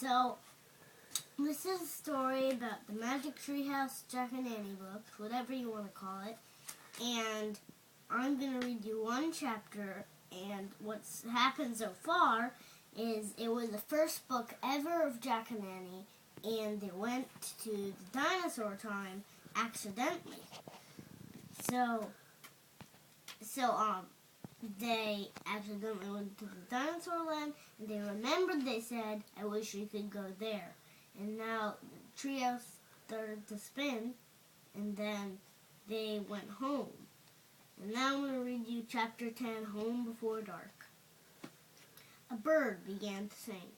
So, this is a story about the Magic Treehouse Jack and Annie book, whatever you want to call it. And I'm going to read you one chapter, and what's happened so far is it was the first book ever of Jack and Annie, and they went to the dinosaur time accidentally. So they accidentally went to the dinosaur land, and they remembered they said, "I wish we could go there." And now the treehouse started to spin, and then they went home. And now I'm going to read you Chapter 10, Home Before Dark. A bird began to sing.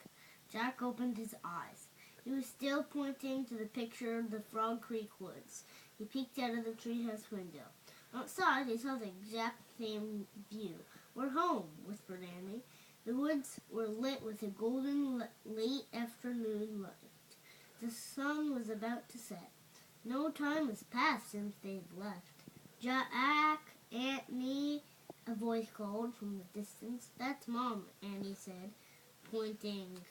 Jack opened his eyes. He was still pointing to the picture of the Frog Creek woods. He peeked out of the treehouse window. Outside, he saw the exact same view. "We're home," whispered Annie. The woods were lit with a golden late afternoon light. The sun was about to set. No time has passed since they'd left. "Jack, Annie," a voice called from the distance. "That's Mom," Annie said, pointing.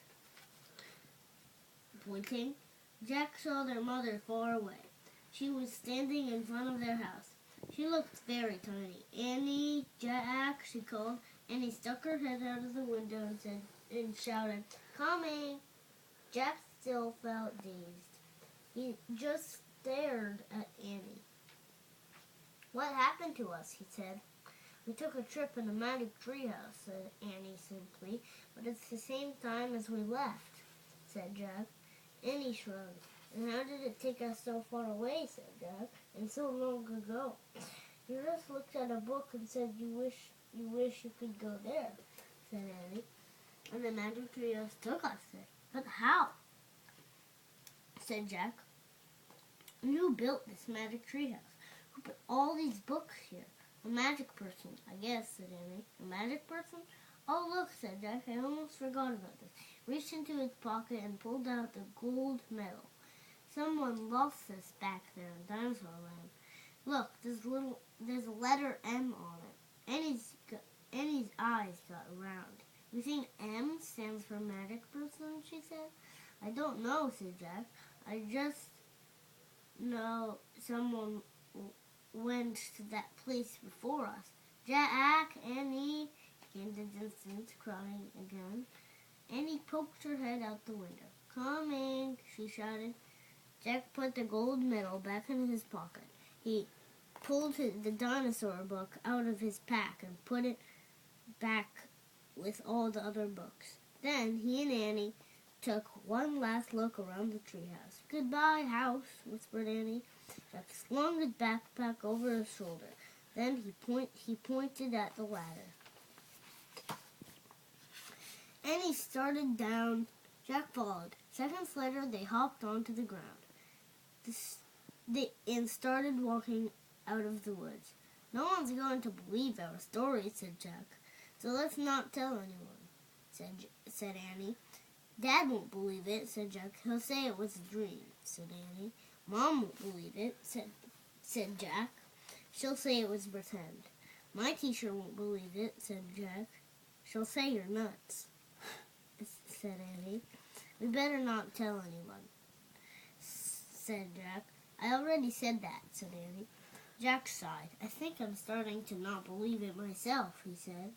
Jack saw their mother far away. She was standing in front of their house. She looked very tiny. "Annie, Jack," she called. Annie stuck her head out of the window and shouted, "Coming!" Jack still felt dazed. He just stared at Annie. "What happened to us?" he said. "We took a trip in a Magic Treehouse," said Annie simply. "But it's the same time as we left," said Jack. Annie shrugged. "And how did it take us so far away?" said Jack. "And so long ago." "You just looked at a book and said you wish you could go there," said Annie. "And the Magic Treehouse took us there." "But how?" said Jack. "You built this Magic Treehouse. Who put all these books here?" "A magic person, I guess," said Annie. "A magic person? Oh, look," said Jack. "I almost forgot about this." He reached into his pocket and pulled out the gold medal. "Someone lost this back there in Dinosaur Land. Look, there's a letter M on it." Annie's eyes got round. "You think M stands for magic person?" she said. "I don't know," said Jack. "I just know someone went to that place before us." "Jack, Annie," came the distant crying again. Annie poked her head out the window. "Coming," she shouted. Jack put the gold medal back in his pocket. He pulled the dinosaur book out of his pack and put it back with all the other books. Then he and Annie took one last look around the treehouse. "Goodbye, house," whispered Annie. Jack slung his backpack over his shoulder. Then he pointed at the ladder. Annie started down. Jack followed. Seconds later, they hopped onto the ground and started walking out of the woods. "No one's going to believe our story," said Jack. "So let's not tell anyone," said Annie. "Dad won't believe it," said Jack. "He'll say it was a dream," said Annie. "Mom won't believe it," said Jack. "She'll say it was pretend." "My teacher won't believe it," said Jack. "She'll say you're nuts," said Annie. "We better not tell anyone," said Jack. "I already said that," said Annie. Jack sighed. "I think I'm starting to not believe it myself," he said.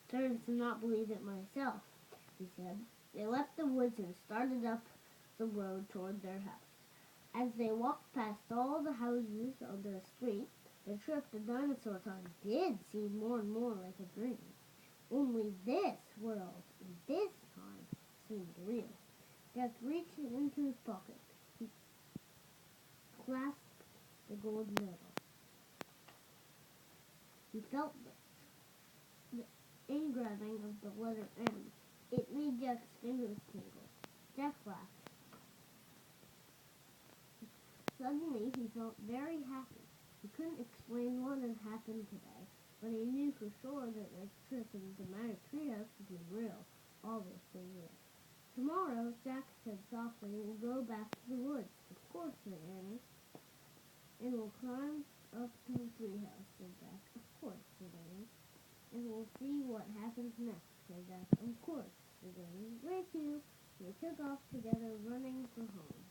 Starting to not believe it myself, he said. They left the woods and started up the road toward their house. As they walked past all the houses on their street, the trip to dinosaur time did seem more and more like a dream. Only this world and this time seemed real. Jack reached into his pocket. He clasped the gold medal. He felt the engraving of the letter M. It made Jack's fingers tingle. Jack laughed. Suddenly, he felt very happy. He couldn't explain what had happened today, but he knew for sure that the trip into the Magic Treehouse would be real, obviously real. "Tomorrow," Jack said softly, "we'll go back to the woods." "Of course," said Annie. And we'll climb up to the treehouse, said Jack. Of course, said Annie. And we'll see what happens next, said Jack. Of course, said Annie. Where to? They took off together, running for home.